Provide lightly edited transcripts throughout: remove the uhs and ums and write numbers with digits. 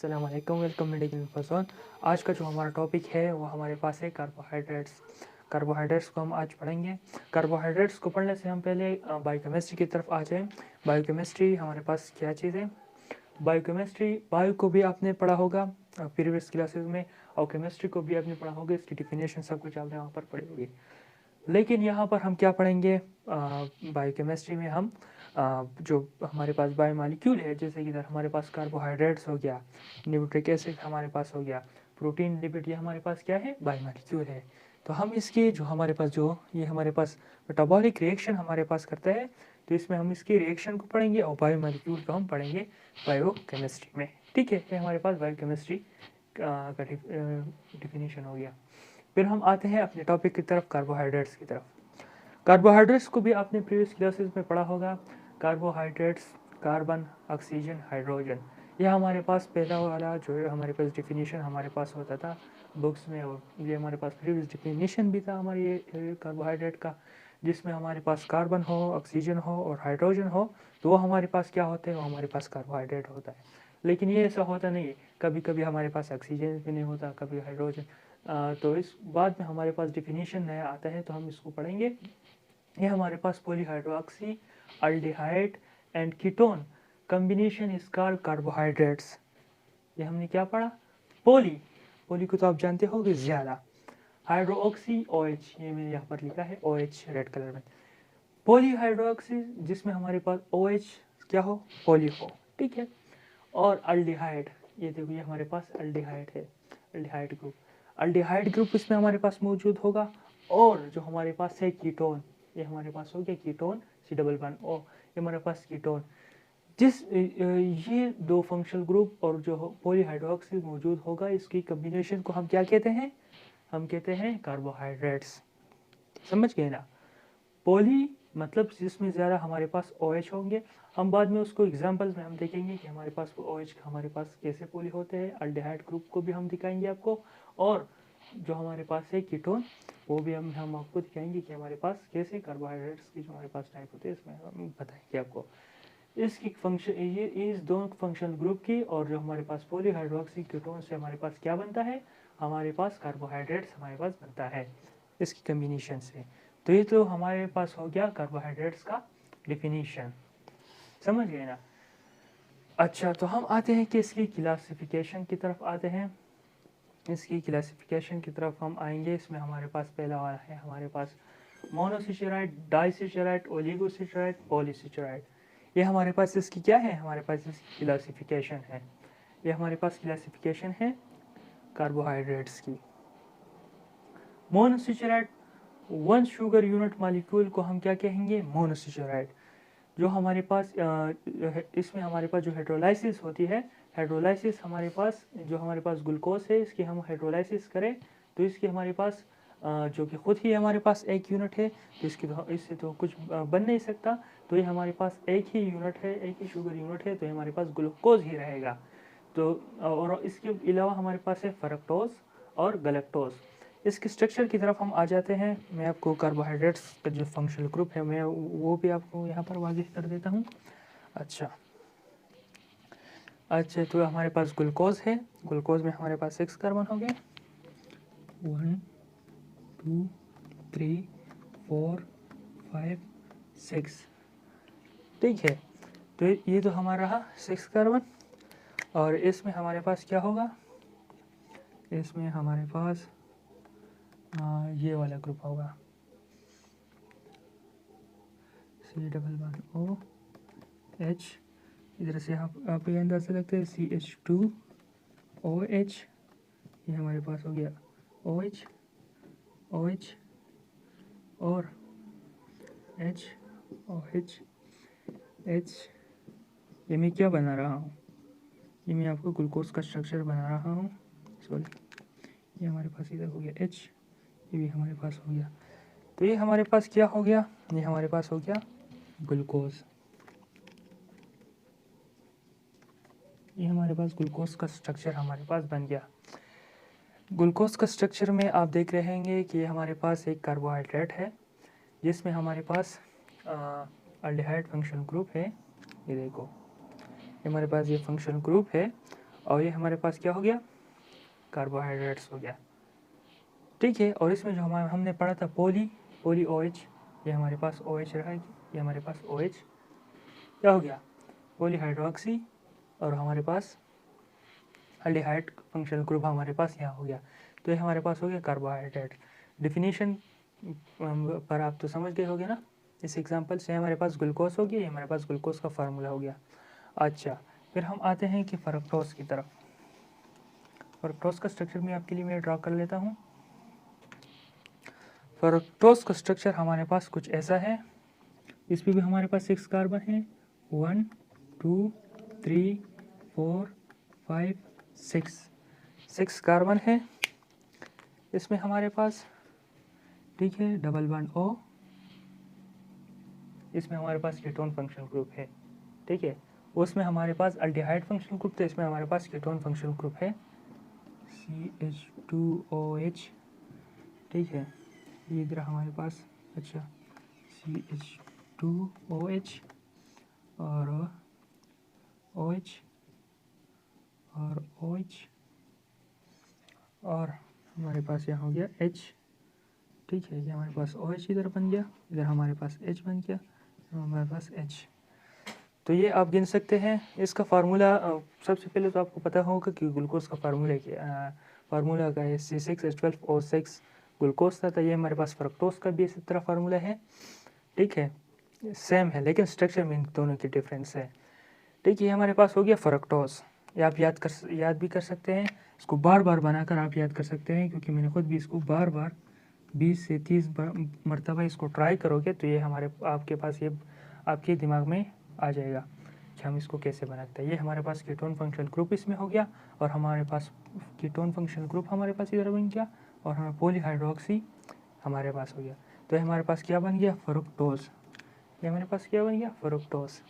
अस्सलाम वालेकुम, welcome medical फसोन। आज का जो हमारा टॉपिक है वो हमारे पास है कार्बोहाइड्रेट्स। कार्बोहाइड्रेट्स को हम आज पढ़ेंगे। कार्बोहाइड्रेट्स को पढ़ने से हम पहले बायोकेमिस्ट्री की तरफ आ जाएं। बायोकेमिस्ट्री हमारे पास क्या चीज़ है? बायोकेमिस्ट्री, बायो को भी आपने पढ़ा होगा प्रीवियस क्लासेस में, और केमिस्ट्री को भी आपने पढ़ा होगा। इसकी डिफिनेशन सब कुछ आपने वहाँ पर पढ़ी होगी। लेकिन यहाँ पर हम क्या पढ़ेंगे? बायोकेमिस्ट्री में हम जो हमारे पास बायोमॉलिक्यूल है, जैसे कि इधर हमारे पास कार्बोहाइड्रेट्स हो गया, न्यूट्रिक एसिड हमारे पास हो गया, प्रोटीन, लिपिड, ये हमारे पास क्या है? बायोमॉलिक्यूल है। तो हम इसके जो हमारे पास जो ये हमारे पास मेटाबॉलिक रिएक्शन हमारे पास करता है, तो इसमें हम इसकी रिएक्शन को पढ़ेंगे और बायोमॉलिक्यूल को हम पढ़ेंगे बायोकेमिस्ट्री में। ठीक है, ये हमारे पास बायोकेमिस्ट्री का डिफिनीशन हो गया। फिर हम आते हैं अपने टॉपिक की तरफ, कार्बोहाइड्रेट्स की तरफ। कार्बोहाइड्रेट्स को भी आपने प्रीवियस क्लासेस में पढ़ा होगा। कार्बोहाइड्रेट्स, कार्बन, ऑक्सीजन, हाइड्रोजन, यह हमारे पास पहला वाला जो है हमारे पास डिफिनीशन हमारे पास होता था बुक्स में, और ये हमारे पास प्रीवियस डिफिनीशन भी था हमारे ये कार्बोहाइड्रेट का, जिसमें हमारे पास कार्बन हो, ऑक्सीजन हो और हाइड्रोजन हो, तो वो हमारे पास क्या होते हैं? वो हमारे पास कार्बोहाइड्रेट होता है। लेकिन ये ऐसा होता नहीं है, कभी कभी हमारे पास ऑक्सीजन भी नहीं होता, कभी हाइड्रोजन। तो इस बाद में हमारे पास डिफिनीशन नया आता है, तो हम इसको पढ़ेंगे। ये हमारे पास polyhydroxy, aldehyde and ketone combination is called carbohydrates. ये हमने क्या पढ़ा? पोली, पोली को तो आप जानते होगे ज़्यादा। हाइड्रोक्सी OH, ये मैंने यहाँ पर लिखा है OH रेड कलर में। पॉलीहाइड्रोक्सी जिसमें हमारे पास OH क्या हो? पोली हो। ठीक है। और अल्डिहाइड, ये देखो ये हमारे पास अल्डिहाइड है, अल्डिहाइड ग्रुप। अल्डिहाइड ग्रुप इसमें हमारे पास मौजूद होगा। और जो हमारे पास है कीटोन, ये हमारे पास हो गया कीटोन, C11O, ये हमारे पास कीटोन। ये दो फंक्शनल ग्रुप और जो पॉलीहाइड्रोक्सी मौजूद होगा, इसकी कॉम्बिनेशन को हम क्या कहते हैं? हम कहते हैं कार्बोहाइड्रेट्स। समझ गए ना? पोली मतलब जिसमें ज़्यादा हमारे पास OH होंगे। हम बाद में उसको एग्जांपल्स में हम देखेंगे कि हमारे पास OH हमारे पास कैसे पोली होते हैं। अल्डिहाइड ग्रुप को भी हम दिखाएंगे आपको, और जो हमारे पास है कीटोन, वो भी हम आपको दिखाएंगे कि हमारे पास कैसे कार्बोहाइड्रेट्स की जो हमारे पास टाइप होते हैं, इसमें हम बताएंगे आपको। इसकी फंक्शन, ये इस दोनों फंक्शनल ग्रुप की और जो हमारे पास पॉलीहाइड्रोक्सी कीटोन से हमारे पास क्या बनता है? हमारे पास कार्बोहाइड्रेट्स हमारे पास बनता है इसकी कम्बिनेशन से। तो ये तो हमारे पास हो गया कार्बोहाइड्रेट्स का डिफिनीशन। समझ गए ना? अच्छा, तो हम आते हैं कि इसकी क्लासिफिकेशन की तरफ आते हैं। इसकी क्लासिफिकेशन की तरफ हम आएंगे। इसमें हमारे पास पहला वाला है हमारे पास मोनोसेचराइड, डाइसेचराइड, ओलिगोसेचराइड, पॉलीसेचराइड। ये हमारे पास इसकी क्या है? हमारे पास इसकी क्लासिफिकेशन है। ये हमारे पास क्लासिफिकेशन है कार्बोहाइड्रेट्स की। Monosaccharide, one sugar unit molecule को हम क्या कहेंगे? मोनोसेचराइड। जो हमारे पास इसमें हमारे पास जो हाइड्रोलाइसिस होती है, हाइड्रोलाइसिस हमारे पास जो हमारे पास ग्लूकोज है, इसकी हम हाइड्रोलाइसिस करें तो इसकी हमारे पास जो कि खुद ही हमारे पास एक यूनिट है, तो इसकी तो इससे तो कुछ बन नहीं सकता। तो ये हमारे पास एक ही यूनिट है, एक ही शुगर यूनिट है, तो ये हमारे पास ग्लूकोज ही रहेगा। तो और इसके अलावा हमारे पास है फ्रक्टोज और गलेक्टोज। इसके स्ट्रक्चर की तरफ हम आ जाते हैं। मैं आपको कार्बोहाइड्रेट्स का जो फंक्शनल ग्रुप है मैं वो भी आपको यहाँ पर वाज़िह कर देता हूँ। अच्छा, तो हमारे पास ग्लूकोज है। ग्लूकोज में हमारे पास 6 कार्बन हो गए, 1 2 3 4 5 6। ठीक है, तो ये तो हमारा रहा 6 कार्बन। और इसमें हमारे पास क्या होगा? इसमें हमारे पास ये वाला ग्रुप होगा, C+O H। इधर से आप ये अंदाज़ से लगते हैं CH2OH। ये हमारे पास हो गया OH और HOH। ये मैं क्या बना रहा हूँ? ये मैं आपको ग्लूकोज का स्ट्रक्चर बना रहा हूँ। सॉरी, ये हमारे पास इधर हो गया H, ये भी हमारे पास हो गया। तो ये हमारे पास क्या हो गया? ये हमारे पास हो गया ग्लूकोज। ये हमारे पास ग्लूकोज का स्ट्रक्चर हमारे पास बन गया। ग्लूकोज का स्ट्रक्चर में आप देख रहे हैं कि हमारे पास एक कार्बोहाइड्रेट है, जिसमें हमारे पास अल्डिहाइड फंक्शनल ग्रुप है। ये देखो, ये हमारे पास ये फंक्शनल ग्रुप है, और ये हमारे पास क्या हो गया, कार्बोहाइड्रेट्स हो गया। ठीक है, और इसमें जो हमने पढ़ा था पोली OH, ये हमारे पास OH रहेगी, ये हमारे पास OH क्या हो गया, पॉलीहाइड्रोक्सी, और हमारे पास एल्डिहाइड फंक्शनल ग्रुप हमारे पास यहाँ हो गया। तो ये हमारे पास हो गया कार्बोहाइड्रेट। डिफिनीशन पर आप तो समझ गए होगे ना, इस एग्जांपल से हमारे पास ग्लूकोज हो गया, ये हमारे पास ग्लूकोज का फार्मूला हो गया। अच्छा, फिर हम आते हैं कि फ्रक्टोज की तरफ। फ्रक्टोज का स्ट्रक्चर मैं आपके लिए मैं ड्रा कर लेता हूँ। फ्रक्टोज का स्ट्रक्चर हमारे पास कुछ ऐसा है, इसमें भी हमारे पास 6 कार्बन है, 1 2 3 4 5 6 कार्बन है इसमें हमारे पास। ठीक है, डबल बॉन्ड O, इसमें हमारे पास कीटोन फंक्शनल ग्रुप है। ठीक है, उसमें हमारे पास अल्डिहाइड फंक्शनल ग्रुप, तो इसमें हमारे पास कीटोन फंक्शनल ग्रुप है CH2OH। ठीक है, ये इधर हमारे पास, अच्छा CH2OH और OH और OH, और हमारे पास यहाँ हो गया H। ठीक है, ये हमारे पास OH इधर बन गया, इधर हमारे पास H बन गया, हमारे पास H। तो ये आप गिन सकते हैं। इसका फार्मूला सबसे पहले तो आपको पता होगा कि ग्लूकोज का फार्मूला का है C6H12O6 ग्लूकोज था। तो ये हमारे पास फ्रक्टोज का भी इसी तरह फार्मूला है। ठीक है, सेम है, लेकिन स्ट्रक्चर में इन दोनों की डिफरेंस है। ठीक है, हमारे पास हो गया फ्रक्टोज। ये आप याद भी कर सकते हैं, इसको बार बार बनाकर आप याद कर सकते हैं, क्योंकि मैंने खुद भी इसको बार बार 20 से 30 मरतबा इसको ट्राई करोगे तो ये आपके पास ये आपके दिमाग में आ जाएगा कि हम इसको कैसे बनाते हैं। ये हमारे पास कीटोन फंक्शनल ग्रुप इसमें हो गया, और हमारे पास कीटोन फंक्शनल ग्रुप हमारे पास इधर बन गया, और हमें पॉलीहाइड्रोक्सी हमारे पास हो गया। तो ये हमारे पास क्या बन गया, फ्रुक्टोज। ये हमारे पास क्या बन गया, फ्रुक्टोज।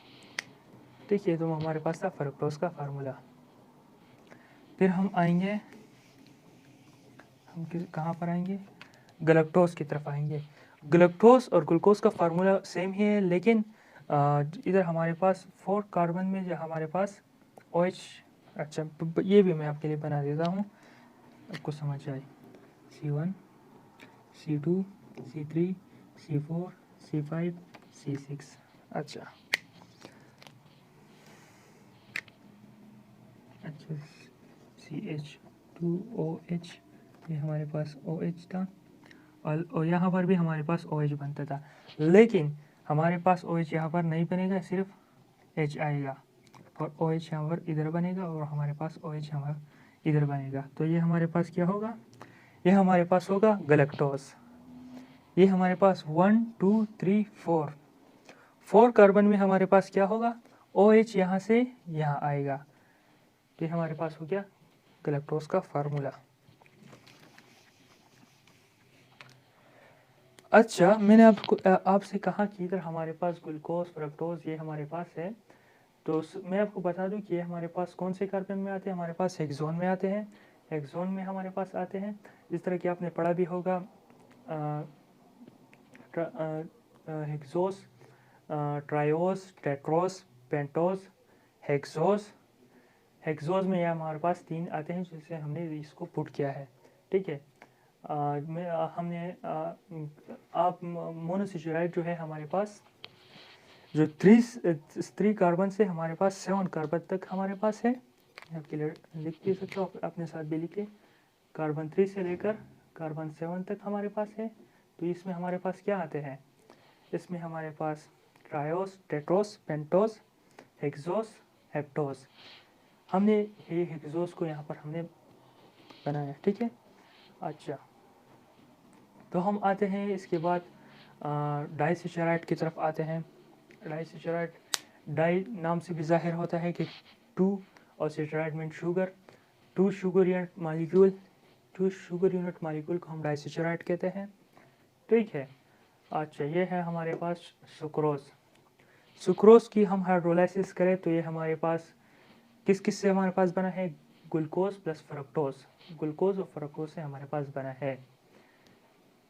ठीक है, तो हमारे पास था फ्रुक्टोज का फार्मूला। फिर हम आएंगे, हम कहाँ पर आएंगे, गलक्टोज की तरफ आएंगे। गलक्टोज और ग्लूकोज का फार्मूला सेम ही है, लेकिन इधर हमारे पास 4 कार्बन में जो हमारे पास OH, अच्छा ये भी मैं आपके लिए बना देता हूँ, आपको समझ आए। C1 C2 C3 C4 C5 C6। अच्छा CH2OH, ये हमारे पास OH था, और यहाँ पर भी हमारे पास OH बनता था, लेकिन हमारे पास OH यहाँ पर नहीं बनेगा, सिर्फ H आएगा, और OH यहाँ पर इधर बनेगा, और हमारे पास OH यहाँ पर इधर बनेगा। तो ये हमारे पास क्या होगा, ये हमारे पास होगा गलक्टोज। ये हमारे पास 1 2 3 4 कार्बन में हमारे पास क्या होगा, OH यहाँ से यहाँ आएगा। तो ये हमारे पास हो गया गलक्टोज का फार्मूला। अच्छा, मैंने आपसे कहा कि इधर हमारे पास ग्लूकोज फ्रक्टोज ये हमारे पास है, तो मैं आपको बता दूं कि ये हमारे पास कौन से कार्बन में आते हैं, हमारे पास हेक्सोन में आते हैं। हेक्सोन में हमारे पास आते हैं, इस तरह कि आपने पढ़ा भी होगा, hexose, triose, Tedros, pentose, hexose. Hexose में ये हमारे पास 3 आते हैं, जिससे हमने इसको पुट किया है। ठीक है, हमने आप मोनोसेचुराइड जो है हमारे पास, जो 3 कार्बन से हमारे पास 7 कार्बन तक हमारे पास है, आपके लिए लिख भी सकते हो, अपने साथ भी लिखे, कार्बन 3 से लेकर कार्बन 7 तक हमारे पास है। तो इसमें हमारे पास क्या आते हैं, इसमें हमारे पास ट्रायोस, टेट्रोस, पेंटोस, हेक्सोस, हेप्टोस। हमने ये हेक्सोस को यहाँ पर हमने बनाया। ठीक है, अच्छा, तो हम आते हैं इसके बाद डाइसेचराइड की तरफ आते हैं। डाइसेचराइड, डाई नाम से भी जाहिर होता है कि 2, और saccharide mean sugar, 2 sugar unit molecule को हम डाइसेचराइड कहते हैं। ठीक है, अच्छा, ये है हमारे पास सुक्रोज। सुक्रोज की हम हाइड्रोलाइसिस करें तो ये हमारे पास किस किस से हमारे पास बना है, ग्लूकोज प्लस फ्रक्टोज, ग्लूकोज और फ्रक्टोज से हमारे पास बना है।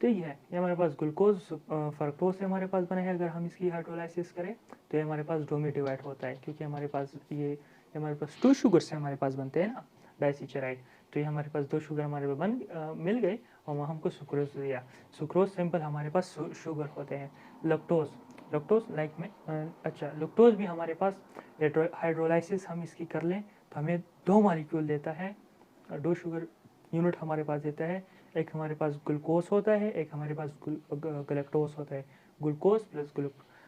ठीक है, ये हमारे पास ग्लूकोज फ्रक्टोज से हमारे पास बना है। अगर हम इसकी हाइड्रोलाइसिस करें तो ये हमारे पास 2 में डिवाइड होता है, क्योंकि हमारे पास ये ये हमारे पास 2 शुगर से हमारे पास बनते हैं ना डाइसेचराइड। तो ये हमारे पास 2 शुगर हमारे पास मिल गए और वहाँ हमको सुक्रोज दिया। सुक्रोज सिंपल हमारे पास शुगर होते हैं। लैक्टोज, लैक्टोज लाइक में अच्छा लैक्टोज भी हमारे पास हाइड्रोलाइसिस हम इसकी कर लें तो हमें 2 मॉलिक्यूल देता है, 2 शुगर यूनिट हमारे पास देता है। एक हमारे पास ग्लूकोज होता है, एक हमारे पास गलेक्टोज होता है। ग्लूकोज प्लस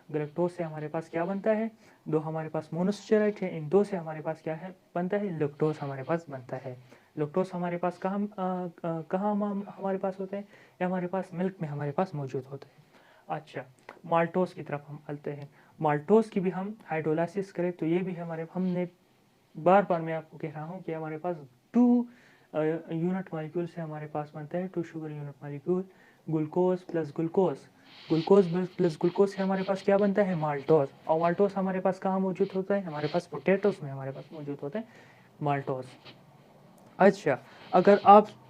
गलेक्टोज से हमारे पास क्या बनता है, 2 हमारे पास मोनोसेचराइड है, इन 2 से हमारे पास क्या है बनता है, लैक्टोज हमारे पास बनता है। लैक्टोज हमारे पास कहाँ हमारे पास होते हैं, ये हमारे पास मिल्क में हमारे पास मौजूद होते हैं। अच्छा, माल्टोज की तरफ हम आते हैं। माल्टोज की भी हम हाइड्रोलाइसिस करें तो ये भी हमने बार बार मैं आपको कह रहा हूँ कि हमारे पास 2 यूनिट मॉलिक्यूल से हमारे पास बनता है, 2 sugar unit molecule. Glucose plus glucose, glucose plus glucose से हमारे पास क्या बनता है, माल्टोज। और माल्टोज हमारे पास कहाँ मौजूद होता है, हमारे पास पोटैटोज में हमारे पास मौजूद होता है माल्टोज। अच्छा, अगर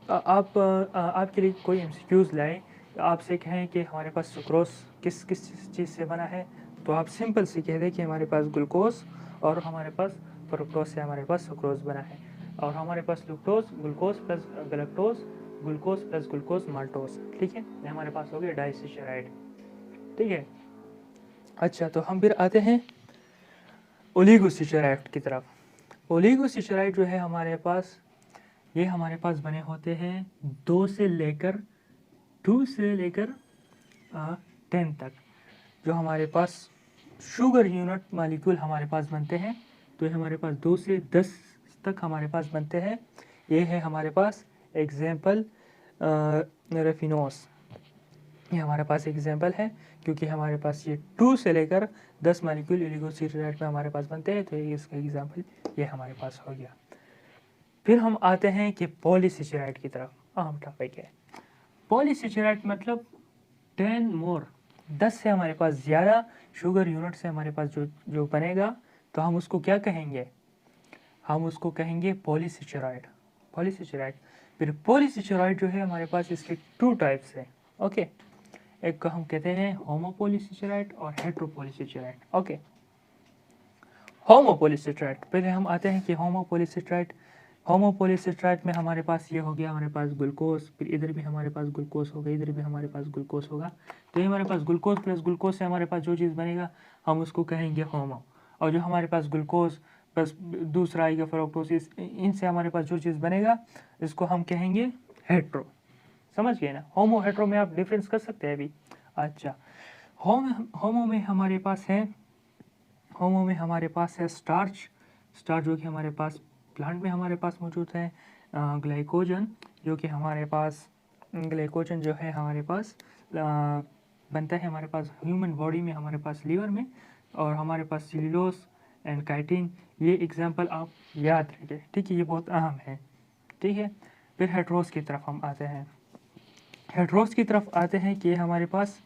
आपके लिए कोई एमसीक्यूज लाए, आपसे कहें कि हमारे पास सुक्रोज किस किस चीज़ से बना है, तो आप सिंपल सी कह दें कि हमारे पास ग्लूकोज और हमारे पास फ्रुक्टोज से हमारे पास सुक्रोज बना है। और हमारे पास lactose, glucose plus galactose, glucose plus glucose maltose. ठीक है, ये हमारे पास हो गया डाइसेचराइड। ठीक है, अच्छा तो हम फिर आते हैं ओलिगोसेचराइड की तरफ। ओलिगोसेचराइड जो है हमारे पास, ये हमारे पास बने होते हैं 2 से लेकर 10 तक। जो हमारे पास शुगर यूनिट मॉलिक्यूल हमारे पास बनते हैं, तो ये हमारे पास 2 से 10 तक हमारे पास बनते हैं। ये है हमारे पास एग्जाम्पल रेफिनोस, ये हमारे पास एग्जाम्पल है, क्योंकि हमारे पास ये 2 से लेकर 10 मॉलिक्यूल ओलिगोसेचराइड में हमारे पास बनते हैं, तो ये इसका एग्जाम्पल ये हमारे पास हो गया। फिर हम आते हैं कि पॉलीसेचराइड की तरफ, अहम टॉपिक है। पॉलीसेचराइड मतलब 10 मोर, 10 से हमारे पास ज़्यादा शुगर यूनिट से हमारे पास जो बनेगा, तो हम उसको क्या कहेंगे, हम उसको कहेंगे पॉलीसेचराइड। पॉलीसेचराइड, फिर पॉलीसेचराइड जो है हमारे पास इसके 2 टाइप्स हैं। ओके, एक को हम कहते हैं होमोपॉलीसेचराइड और हेट्रोपॉलीसेचराइड। ओके, होमोपॉलीसेचराइड, पहले हम आते हैं कि होमोपॉलीसेचराइड। होमोपॉलीसेचराइड में हमारे पास ये हो गया, हमारे पास ग्लूकोज, फिर इधर भी हमारे पास ग्लूकोज होगा, इधर भी हमारे पास ग्लूकोज होगा। तो ये हमारे पास ग्लूकोज प्लस ग्लूकोज से हमारे पास जो चीज़ बनेगा हम उसको कहेंगे होमो। और जो हमारे पास ग्लूकोज प्लस दूसरा आएगा फ्रुक्टोज, इनसे हमारे पास जो चीज़ बनेगा इसको हम कहेंगे हेट्रो। समझ गए ना, होमो हेट्रो में आप डिफरेंस कर सकते हैं अभी। अच्छा, होमो में हमारे पास है, होमो में हमारे पास है स्टार्च, स्टार्च जो कि हमारे पास प्लांट में हमारे पास मौजूद है। ग्लाइकोजन जो कि हमारे पास, ग्लाइकोजन जो है हमारे पास बनता है हमारे पास ह्यूमन बॉडी में, हमारे पास लीवर में। और हमारे पास सेल्यूलोज एंड काइटिन, ये एग्जांपल आप याद रखें। ठीक है, ये बहुत अहम है। ठीक है, फिर हेट्रोस की तरफ हम आते हैं। हेट्रोस की तरफ आते हैं कि हमारे पास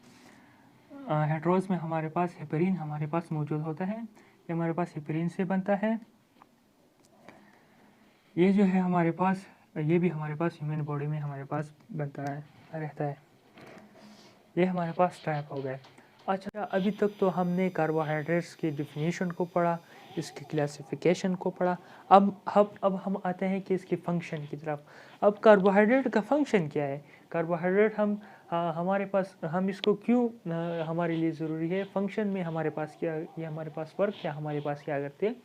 हेट्रोस में हमारे पास हेपरिन हमारे पास मौजूद होता है, ये हमारे पास हेपरिन से बनता है। ये जो है हमारे पास, ये भी हमारे पास ह्यूमन बॉडी में हमारे पास बनता है, रहता है। ये हमारे पास टाइप हो गए। अच्छा, अभी तक तो हमने कार्बोहाइड्रेट्स की डिफिनीशन को पढ़ा, इसकी क्लासिफिकेशन को पढ़ा। अब हम आते हैं कि इसके फंक्शन की तरफ। अब कार्बोहाइड्रेट का फंक्शन क्या है, कार्बोहाइड्रेट हमारे पास, हम इसको क्यों हमारे लिए ज़रूरी है, फंक्शन में हमारे पास क्या, ये हमारे पास वर्क क्या हमारे पास क्या करते हैं।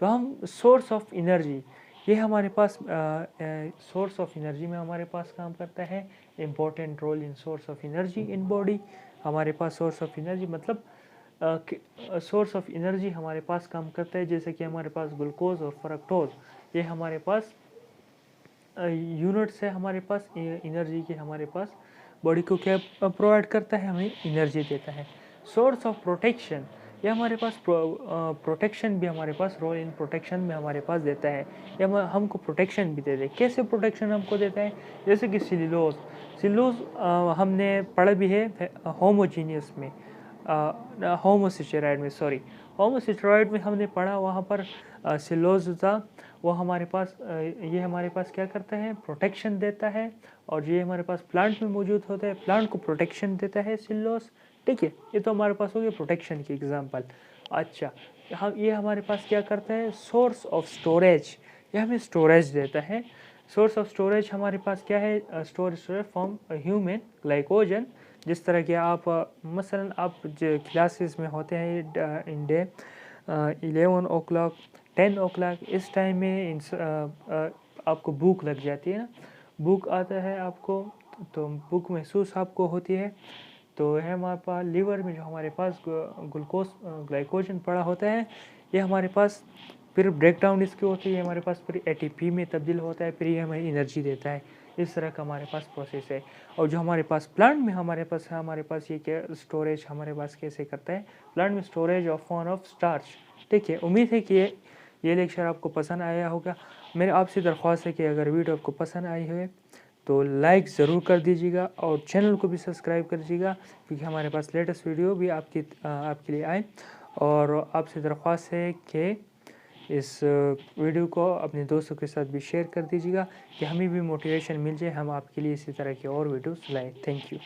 तो हम सोर्स ऑफ एनर्जी, ये हमारे पास सोर्स ऑफ एनर्जी में हमारे पास काम करता है। Important role in source of energy in body. हमारे पास सोर्स ऑफ एनर्जी मतलब सोर्स ऑफ एनर्जी हमारे पास काम करता है, जैसे कि हमारे पास ग्लूकोज और फ्रक्टोज, ये हमारे पास यूनिट्स है हमारे पास एनर्जी के, हमारे पास बॉडी को क्या प्रोवाइड करता है, हमें एनर्जी देता है। सोर्स ऑफ प्रोटेक्शन, ये हमारे पास प्रोटेक्शन भी हमारे पास, रोल इन प्रोटेक्शन में हमारे पास देता है, ये हमको प्रोटेक्शन भी देता है। कैसे प्रोटेक्शन हमको देता है, जैसे कि सेल्यूलोज, सेल्यूलोज हमने पढ़ा भी है होमोजीनियस में, होमोसेचराइड में, सॉरी होमोसेचराइड में हमने पढ़ा, वहाँ पर सेल्यूलोज था, वो हमारे पास ये हमारे पास क्या करता है, प्रोटेक्शन देता है। और ये हमारे पास प्लांट में मौजूद होता है, प्लांट को प्रोटेक्शन देता है सेल्यूलोज। ठीक है, ये तो हमारे पास हो गया प्रोटेक्शन की एग्जांपल। अच्छा, ये हमारे पास क्या करता है, सोर्स ऑफ स्टोरेज, ये हमें स्टोरेज देता है। सोर्स ऑफ स्टोरेज हमारे पास क्या है, स्टोरेज फ्रॉम ह्यूमन ग्लाइकोजन। जिस तरह के आप मसलन आप जो क्लासेस में होते हैं इन डे 11 o'clock 10 o'clock, इस टाइम में आपको भूख लग जाती है ना, भूख आता है आपको, तो भूख महसूस आपको होती है। तो है हमारे पास लीवर में जो हमारे पास ग्लूकोज ग्लाइकोजन पड़ा होता है, ये हमारे पास फिर ब्रेक डाउन इसकी होती है, हमारे पास फिर एटीपी में तब्दील होता है, फिर ये हमें एनर्जी देता है। इस तरह का हमारे पास प्रोसेस है। और जो हमारे पास प्लांट में हमारे पास ये क्या स्टोरेज हमारे पास कैसे करता है, प्लांट में storage of form of starch. ठीक है, उम्मीद है कि ये लेक्चर आपको पसंद आया होगा। मेरे आपसे दरख्वास्त है कि अगर वीडियो आपको पसंद आई है तो लाइक ज़रूर कर दीजिएगा और चैनल को भी सब्सक्राइब कर दीजिएगा, क्योंकि हमारे पास लेटेस्ट वीडियो भी आपके लिए आए। और आपसे दरख्वास्त है कि इस वीडियो को अपने दोस्तों के साथ भी शेयर कर दीजिएगा, कि हमें भी मोटिवेशन मिल जाए, हम आपके लिए इसी तरह के और वीडियोस लाएं। Thank you.